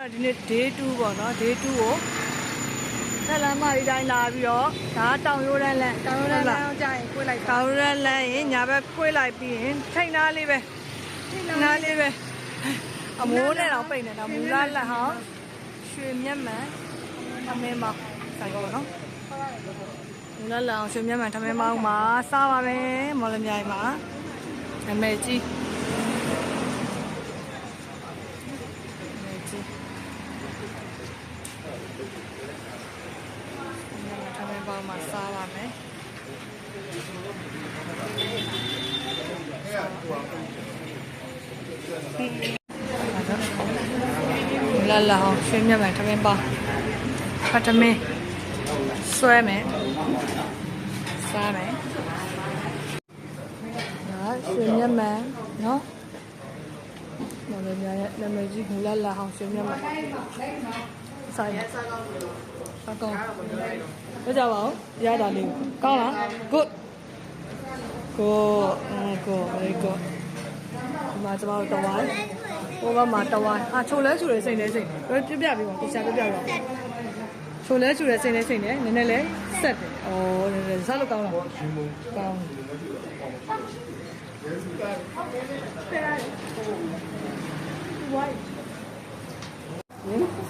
ဒီနေ့ day 2 ပေါ့နော် day 2 ကိုဆက်လမ်းမဒီတိုင်းလာပြီးတော့ဒါတောင်ရိုးတန်းလမ်းတောင်ရိုးတန်းလမ်းကြာရင်ခွေးလိုက်တောင်ရိုးတန်းလမ်းရင်ညာဘက်ခွေးလိုက်ပြီးရင်ထိတ်နာလေးပဲနားလေးပဲအမိုးနဲ့တော့ပိတ်နေတာမူလလက်ဟောင်းရွှေမျက်မှန်အမင်းမောင်ဆိုင်ပေါ့နော်မူလလက်ဟောင်းရွှေမျက်မှန်ထမင်းမောင်မှာစားပါမယ်မော်လမြိုင်မှာနာမည်ကြီး包嘛沙拉没？来了哈，水面买他们包，把他们摔没？沙没？啊，水面买，喏，我那边那边几公来了哈，水面买，啥呀？阿公。ဘယ်ကြပါဦးရတာလေးကောင်းလား good good good very good ဒီမှာကျမတို့တဝိုင်းဟိုဘက်မှာတဝိုင်းချိုလဲချူတယ်စိတ်လဲစိတ်ပြပြပြီးပါကိုရှာပြပြတော့ချိုလဲချူတယ်စိတ်လဲစိတ်နဲ့နည်းနည်းလဲဆက်တယ်ဩနည်းနည်းစားလို့ကောင်းလားကောင်းဝိုင်း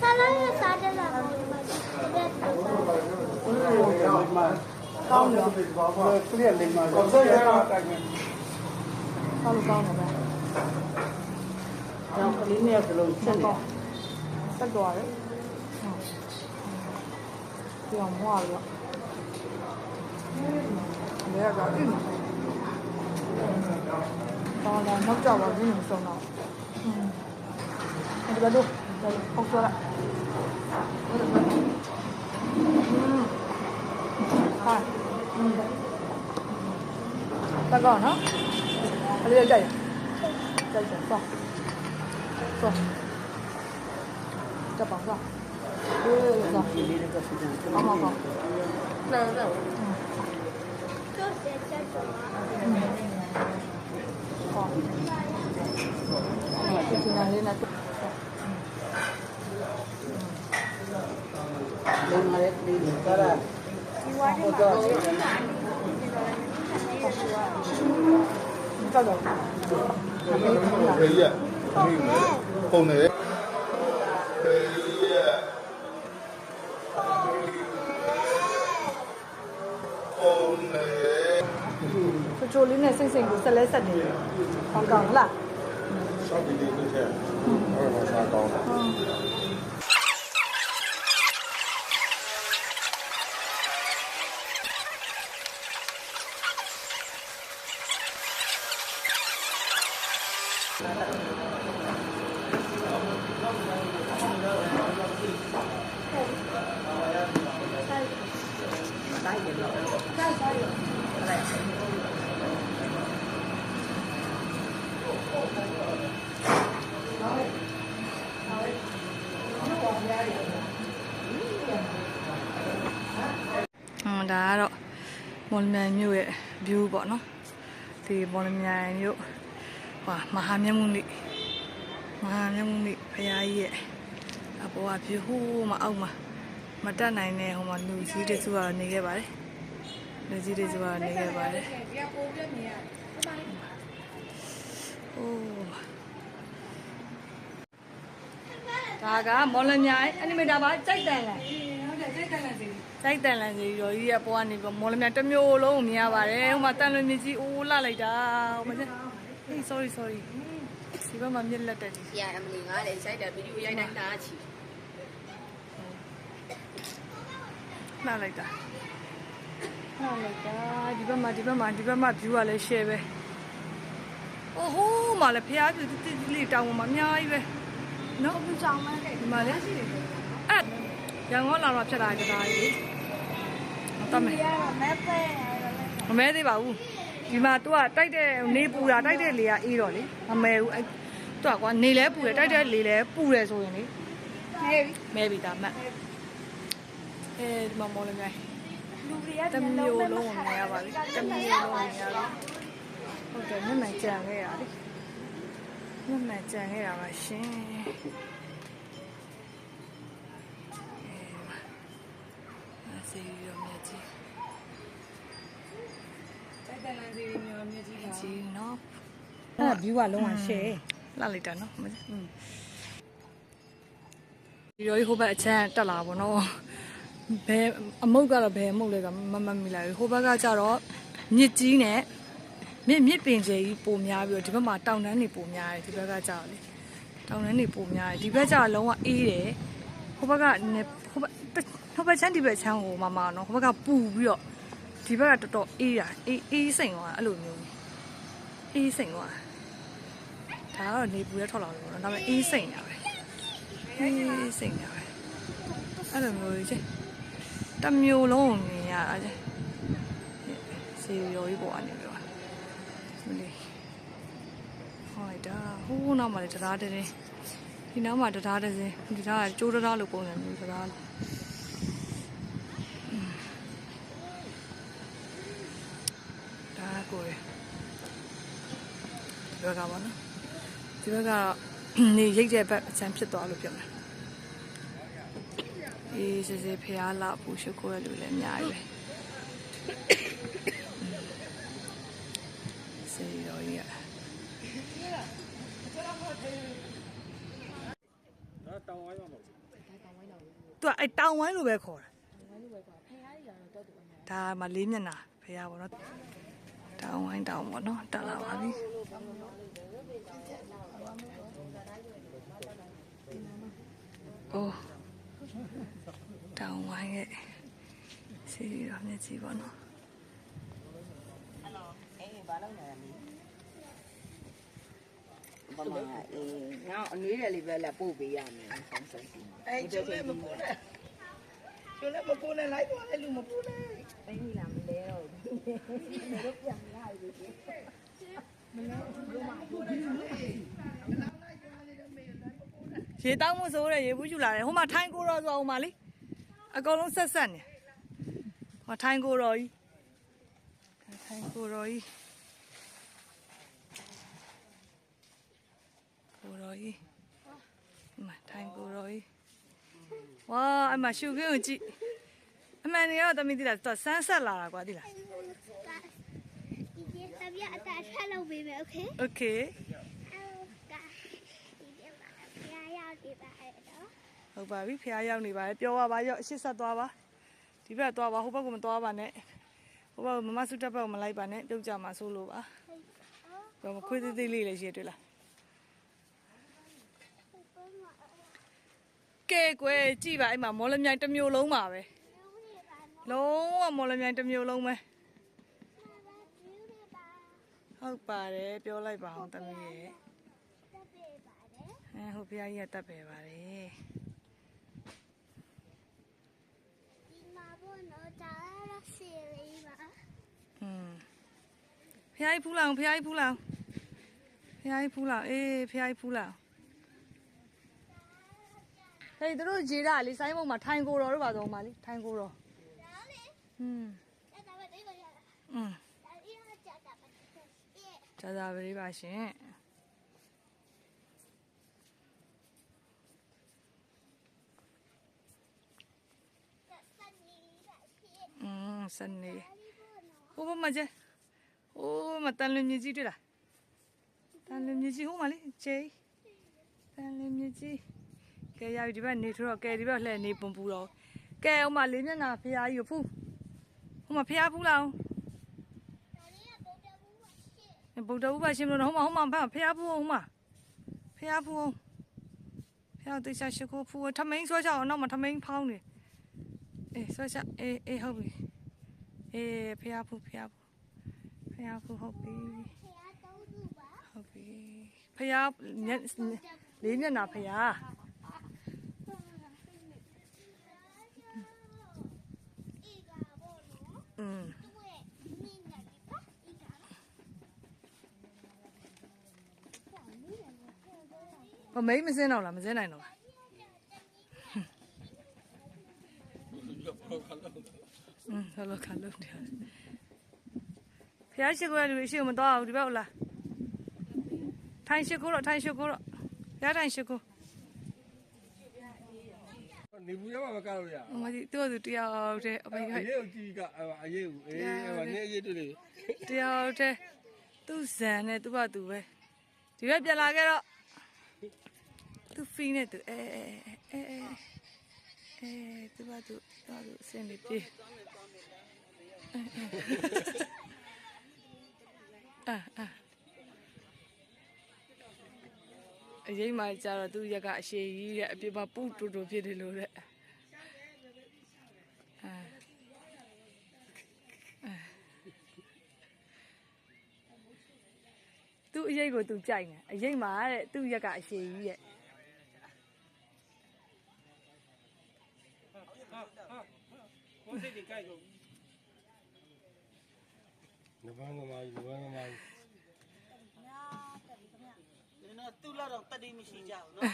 စားလိုက်ရစားတယ်လားကောင်းတယ်ကလေးလိမ္မာတော့ဆက်ရတာတိုက်မယ်ဆောက်ကောင်းတယ်ဗျာတော့ကလေးနဲ့ကလုံးဆက်တော့ဆက်တော့ရတယ်ပြောင်းသွားရောလဲကတော့ဒီတော့နောက်ကြပါဘူးလို့ဆိုတော့ဒီကတော့ပေါက်သွားတာဟာတကောနော်အလေးကြိုက်ဆောဆောတပောင်းဆောအေးဆောအမကောလဲလဲတော့ဆက်ချက်တော့ဟောဒီချင်တာလေးနဲ့လေမာရဲဒီကာရာဒီဝါဒီမှာတော့တော့可以，后内。ချိုလေးနဲ့စိတ်ကိုဆက်လဲဆက်နေတယ်။ကောင်းလား။稍微的这些，啥高的。ဒါကတော့မော်လမြိုင်မြို့ရဲ့ view ပေါ့နော်ဒီမော်လမြိုင်မြို့ဟာမဟာမြတ်မုနိဖရာကြီးရဲ့အပေါ်က view ဟိုးမအောက်မှာမတက်နိုင်တဲ့ဟိုမှာလူကြီးတွေစုကနေခဲ့ပါတယ်လူကြီးတွေစုကနေခဲ့ပါတယ်အိုးဒါကမော်လမြိုင်အနီမေတာပါကြိုက်တန်လားကြိုက်တန်လန်စီရောကြီးရဲ့ပေါ်ကနေပြီးမော်လမြိုင်တစ်မျိုးလုံးကိုမြင်ရပါတယ်ဟိုမှာတန်လွင်မြကြီးအိုးလှလိုက်တာဟိုမှာအေး sorry ဒီဘက်မှာမြက်လက်တက်ကြီးရအမလီငါလည်းရိုက်တာဗီဒီယိုရိုက်တိုင်းတားချီလှလိုက်တာဒီဘက်မှာ view ကလည်း share ပဲအိုးဟိုးမှာလည်းဖျားပြူတိလေးတောင်းမှာအများကြီးပဲနော်ဘူးကြောင်မလေးဒီမှာလည်းအဲ့ရန်ကုန်လာတော့ဖြတ်လာကြတာကြီးတတ်မယ်မမဲသေးပါဘူးဒီမှာ तू ကတိုက်တဲ့နေပူတာတိုက်တဲ့လေကအေးတော့လေမမဲဘူးအဲ့ तू ကွာနေလဲပူတယ်တိုက်တဲ့လေလဲပူတယ်ဆိုရင်လေမဲပြီဒါမှတ်ဒီမှာမော်လမြိုင်လူတွေက တမျိုးလုံးကိုမြင်ရပါပြီတမျိုးလုံးမြင်ရပြီဟုတ်တယ်မျက်မှန်ကြံခဲ့ရလေမျက်မှန်ကြံခဲ့တာပါရှင် စေရောမြက်ကြီး စိုက်တန်လန်စီမျိုးမြကြီးပါ ကြီးနော် အဲ့ဒါ view ကလုံးဝ share လှလိုက်တာနော်ဒီရောဟိုဘက်အချမ်းတက်လာပါတော့ဘယ်အမုတ်ကတော့ဘယ်အမုတ်လဲကမမိလိုက်ဘူးဟိုဘက်ကကျတော့မြစ်ကြီးနဲ့မြစ်ပင်ကျကြီးပိုများပြီးတော့ဒီဘက်မှာတောင်တန်းတွေပိုများတယ်ဒီဘက်ကကျတော့လေတောင်တန်းတွေပိုများတယ်ဒီဘက်ကျတော့လုံးဝအေးတယ်ဟိုဘက်ကဟိုဘက်ချမ်းဒီဘက်ချမ်းဟိုမှာနော်ဟိုဘက်ကပူပြီးတော့ဒီဘက်ကတော်တော်အေးတာအေးစိမ်သွားအဲ့လိုမျိုးအေးစိမ်သွားဒါကတော့နေပူရထွက်လာလို့ပေါ့နော်ဒါပေမဲ့အေးစိမ်တာပဲအေးစိမ်တာပဲအဲ့လိုမျိုးကြီးတစ်မျိုးလုံးနေရတာကြီးစီရောကြီးပေါ်ကနေပြောမလေးဟိုဒါဟိုးနောက်မှာလည်းတရားတဲ့ဒီနောက်မှာတရားတဲ့စင်းဒီတရားကကျိုးတရားလို့ပုံစံမျိုးတရားဒါကိုရဒီဘက်ကပါနော်ဒီဘက်ကနေရိတ်တဲ့ဘက်အချမ်းဖြစ်သွားလို့ပြောတယ်အေးစစ်စစ်ဖျားလာပူရှုကိုရလူလည်းအများကြီးပဲစေရောကြီးอ่ะ ဒါတောင်းဝိုင်းပါမဟုတ် သူကအဲတောင်ဝိုင်းလိုပဲခေါ်တာဒါမှလေးမျက်နှာဖျားပေါ့နော်တောင်ဝိုင်းတောင်ပေါ့နော်တက်လာပါပြီအိုးတောင်ဝိုင်းရဲ့စီရောမြစ်ကြီးပေါ့နော် ဘာမှငါအနွေးတယ်လေးပဲလက်ပို့ပေးရမယ်ဆောင်းဆိုင်အဲ့ကျိုးလည်းမပို့နဲ့ကျိုးလည်းမပို့နဲ့လိုက်သွားတယ်လူမပို့နဲ့အဲ့ဒီလားမလဲတော့ဘူးတို့ပြန်လာပြီမလဲဘူးမပို့နဲ့ရေတောင်းမစိုးတဲ့ရေဘူးယူလာတယ်ဟိုမှာထိုင်းကိုတော်ဆိုအောင်ပါလေအကုန်လုံးဆက်ဆက်နေဟောထိုင်းကိုတော်ကြီးထိုင်းကိုတော်ကြီးကိုတော်ကြီးမထိုင်းကိုတော်ကြီးဝါအမရှုခင်းကိုကြည့်အမှန်တကယ်တော့တမီးတိလားတော့ဆန်းဆက်လာတာကွာတိလား ဒီစပြအတားဆက်လုပ်ပေးမယ်โอเค โอเค ဒီမှာရောက်ဒီပါအဲ့တော့ ဟုတ်ပါပြီဖះရောက်နေပါတယ်ပြောပါပါရော့အရှိဆက်သွားပါဒီဘက်သွားပါဟိုဘက်ကမသွားပါနဲ့ဟိုဘက်ကမမဆုတက်ဘက်ကိုမလိုက်ပါနဲ့ပြုတ်ကြမှာဆိုလို့ပါတော့ခွေးသေးသေးလေးလည်းရှိတွေ့လားကဲကွယ်ကြည့်ပါအဲ့မှာမော်လမြိုင်တစ်မျိုးလုံးပါပဲလုံးဝမော်လမြိုင်တစ်မျိုးလုံးပဲဟုတ်ပါတယ်ပြောလိုက်ပါအောင်တမီးရဲ့ဟိုဖះကြီးကတက်ပဲပါတယ် ဒီမှာဘောနော်တာရစီလေးပါ ဖះကြီးဖူးလောင်ဖះကြီးဖူးလောင်ဖះကြီးဖူးလောင်အေးဖះကြီးဖူးလောင်ဟေးတို့ဂျေတာလေဆိုင်းဘုံမှာထိုင်ကိုတော်တို့ပါတော့မှာလေထိုင်ကိုတော် ဒါလေ အဲ့ဒါပဲတိတ်ပါရဒါအေးဟာကြာတာပါကြာတာပဲပါရှင်စနေဟိုဘမကျဟိုမတန်လွင်မြကြီးတွေ့လားတန်လွင်မြကြီးဟိုမှာလေဂျေတန်လွင်မြကြီးကဲရပြီဒီဘက်နေထတော့ကဲဒီဘက်လှည့်နေပုံပူတော့ကဲဟိုမှာလေးမျက်နှာဖះကြီးကိုဖူးဟိုမှာဖះဖူးလာအောင်ဗုဒ္ဓဘုရားရှင်မလို့ဟိုမှာဖះဖူးအောင်ဟိုမှာဖះဖူးအောင်ဖះတိတ်ချရှိခိုးဖူးထမင်းဆွဲချအောင်နောက်မှာထမင်းဖောင်းနေအေးဆွဲချအေးဟုတ်ပြီအေးဖះဖူးဟုတ်ပြီဟုတ်ပြီဖះလေးမျက်နှာဖះမမိတ်မစင်းတော့လားမစင်းနိုင်တော့လားဟလောခါလုံးတယ်ဖះရှိခိုးရလူရှိမတော့ဘူးဒီဘက်ဟုတ်လားထိုင်ရှိခိုးတော့ဖះထိုင်ရှိခိုး နေဘူးရမှာမကားလို့ရ မဒီသူ့သူတယောက်တည်းအမေက အရေးကိုကြည့်ကအရေးကိုအေးနေအရေးတွေ့လေ တယောက်တည်းသူ့ဇန်နဲ့သူ့ဘာသူပဲဒီဘက်ပြန်လာခဲ့တော့သူဖီးနဲ့သူသူ့ဘာသူအစင်လေးပြေးအရေးမှကြတော့သူ့ရက်ကအရှည်ကြီးတဲ့အပြစ်မှာပူတူတူဖြစ်တယ်လို့တဲ့သူ့အရေးကိုသူကြိုက်နေအရေးမှာတဲ့သူ့ရက်ကအရှည်ကြီးတဲ့ ကိုစိတ်တွေကြိုက်ကုန် နဗန်းသမားကြီးနဗန်းသမားကြီး နင်တို့သူ့လောက်တော့တတိမရှိကြဘူးနော်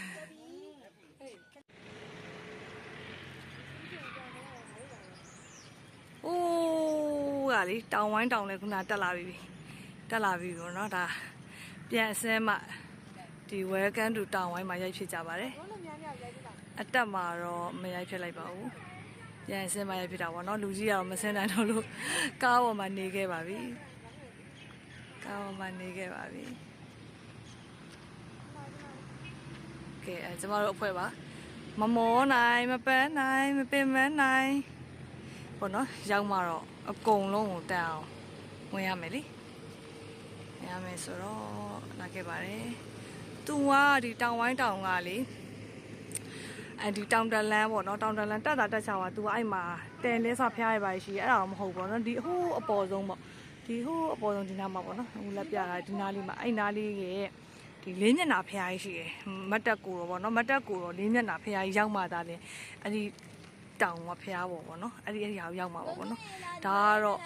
အိုးကလေတောင်ဝိုင်းတောင်လဲခုနတက်လာပြီပေါ့နော်ဒါပြန်အစဲမှဒီ welcome to တောင်ဝိုင်းမှာရိုက်ဖြစ်ကြပါတယ်အတက်မှာတော့မရိုက်ဖြစ်လိုက်ပါဘူးပြန်အစဲမှရိုက်ဖြစ်တာပေါ့နော်လူကြီးကတော့မစင်းနိုင်တော့လို့ကားပေါ်မှာနေခဲ့ပါပြီကဲကျမတို့အဖွဲ့ပါမမောနိုင်မပန်းနိုင်မပင်မနိုင်ပေါ့နော်ရောက်မှတော့အကုန်လုံးကိုတက်အောင်ဝင်ရမယ်လေဝင်ရမယ်ဆိုတော့လာခဲ့ပါတယ်သူကဒီတောင်ဝိုင်းတောင်ကလေဒီတောင်တလန်းပေါ့နော်တောင်တလန်းတက်တာတက်ချာပါသူကအဲ့မှာတဲလဲဆော့ဖျားရပါရှိအဲ့ဒါတော့မဟုတ်ပေါ့နော်ဒီဟိုးအပေါ်ဆုံးပေါ့ဒီဟိုးအပေါ်ဆုံးဒီနားမှာပေါ့နော်ဟိုလက်ပြတာဒီနားလေးမှာအဲ့နားလေးရဲ့ဒီလေးမျက်နှာဖျားကြီးရှိတယ်မတ်တက်ကိုတော့ပေါ့နော်မတ်တက်ကိုတော့လေးမျက်နှာဖျားကြီးရောက်မှသာလေအဲ့ဒီတောင်ကဖျားပေါ့နော်အဲ့ဒီအရာရောက်မှာပေါ့နော်ဒါကတော့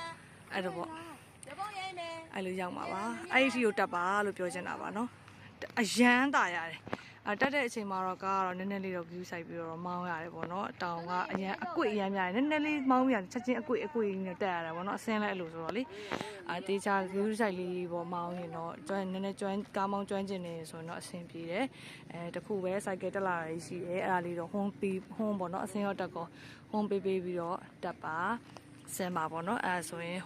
အဲ့ဒါပေါ့အဲ့လိုရောက်မှာပါအဲ့ဒီအထိကိုတက်ပါလို့ပြောချင်တာပါနော်အရန်တာရတယ်တက်တဲ့အချိန်မှာတော့ကားကတော့နည်းနည်းလေးတော့ view ဆိုင်ပြီးတော့မောင်းရတယ်ပေါ့နော်တောင်ကအရန်အကွေ့အရန်များတယ်နည်းနည်းလေးမောင်းရတယ်ချက်ချင်းအကွေ့နဲ့တက်ရတယ်ပေါ့နော်အစင်းလဲအဲ့လိုဆိုတော့လေတေးချာ view ဆိုင်လေးပေါ့မောင်းရင်တော့နည်းနည်းကျွမ်းကားမောင်းကျွမ်းကျင်နေဆိုရင်တော့အဆင်ပြေတယ်တခုပဲ cycle တက်လာရရှိတယ်အဲ့ဒါလေးတော့ဟွန်းပေါ့နော်အစင်းရောတက်ကောဟွန်းပေးပြီးတော့တက်ပါဆင်းပါပေါ့နော်အဲ့ဒါဆိုရင်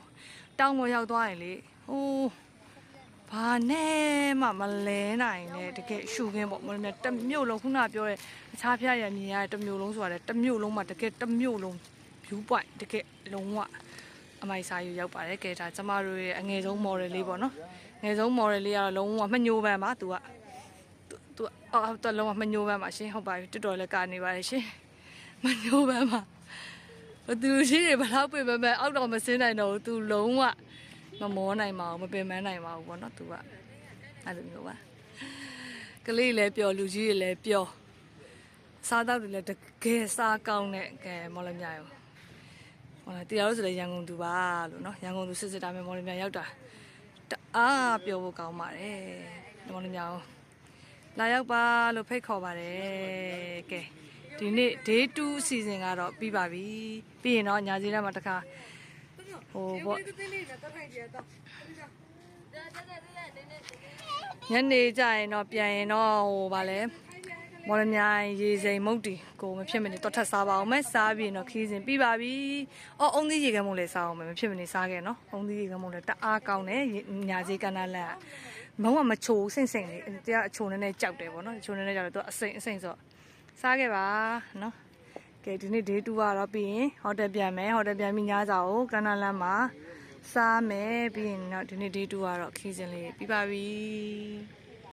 တောင်ပေါ်ရောက်သွားရင်လေဟိုးဘာနဲ့မှမလဲနိုင်နဲ့တကယ်ရှူခင်းပေါ့မလို့နဲ့တမျိုးလုံးခုနပြောတဲ့အခြားဖျားရမြင်ရတဲ့တမျိုးလုံးဆိုတာလေတမျိုးလုံးမှာတကယ်တမျိုးလုံး view point တကယ်လုံးဝအမိုက်စားယူရောက်ပါတယ်ကဲဒါကျမတို့ရဲ့အငယ်ဆုံး model လေးပေါ့နော်ငယ်ဆုံး model လေးကတော့လုံးဝမညိုပန်းပါသူလုံးဝမညိုပန်းပါရှင်ဟုတ်ပါပြီတော်တော်လည်းကနေပါတယ်ရှင်မညိုပန်းပါသူရှိတွေဘလောက်ပြင်မဲ့အောက်တော့မစင်းနိုင်တော့ဘူးသူလုံးဝမမောနိုင်ပါဘူးမပင်မနိုင်ပါဘူးပေါ့နော်သူကအဲ့လိုမျိုးပါကလေးလည်းပျော်လူကြီးတွေလည်းပျော်စားတော့တွေလည်းတကယ်စားကောင်းတဲ့ကဲမော်လမြိုင်ရောဟောလားတရားလို့ဆိုလည်းရန်ကုန်သူပါလို့နော်ရန်ကုန်သူစစ်တာမယ်မော်လမြိုင်ရောက်တာတအားပျော်ဖို့ကောင်းပါတယ်မော်လမြိုင်လာရောက်ပါလို့ဖိတ်ခေါ်ပါတယ်ကဲဒီနေ့ day 2 season ကတော့ပြီးပါပြီပြီးရင်တော့ညာစီထဲမှာတစ်ခါဟိုပေါ့ညနေကျရင်တော့ပြန်ရင်တော့ဟိုဗာလဲမော်လမြိုင်ရေစိမ်မုတ်တီကိုမဖြစ်မနေတော့ထပ်စားပါအောင်မဲစားပြီးတော့ခီးစဉ်ပြီးပါပြီအော်အုံးသီးရေကမ်းမုံလည်းစားအောင်မဲမဖြစ်မနေစားခဲ့နော်အုံးသီးရေကမ်းမုံလည်းတအားကောင်းတယ်ညာစီကန္နာလန်မုံကမချိုးစိမ့်လေးတရားအချိုးနဲ့ကြောက်တယ်ပေါ့နော်အချိုးနဲ့ကြောက်တယ်သူအစိမ့်ဆိုစားခဲ့ပါနော်ကဲဒီနေ့ day 2ကတော့ပြီးရင်ဟိုတယ်ပြန်မယ်ဟိုတယ်ပြန်ပြီးညစာကိုကန္နာလန်မှာစားမယ်ပြီးရင်တော့ဒီနေ့ day 2ကတော့ခီးစဉ်လေးပြီးပါပြီ